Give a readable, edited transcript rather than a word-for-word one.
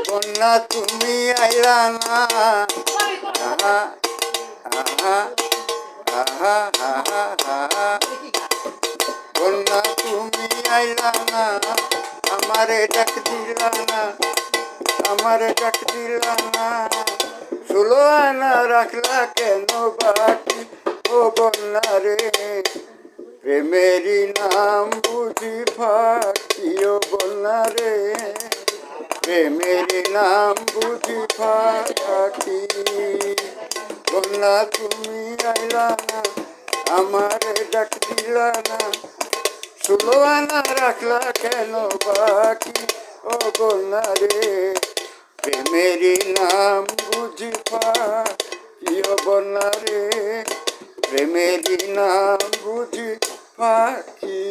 বন্যা তুমি আইলা না, আহা আহা আহা আহা আহা। বন্যা তুমি আইলা না, আমারে ডাক দিলা না, আমারে ডাক দিলা না। 16 আনা রাখলা কেন বাকি ও বন্যা রে, প্রেমেরই নাম বুঝি ফাঁকি ও বন্যা রে, প্রেমেরই নাম বুঝি ফাঁকি। বন্যা তুমি আইলা না, আমারে ডাক দিলা না, 16 আনা রাখলা কেন বাকি ও বন্যা রে, প্রেমেরই নাম বুঝি ফাঁকি ও বন্যা রে, প্রেমেরই নাম বুঝি ফাঁকি।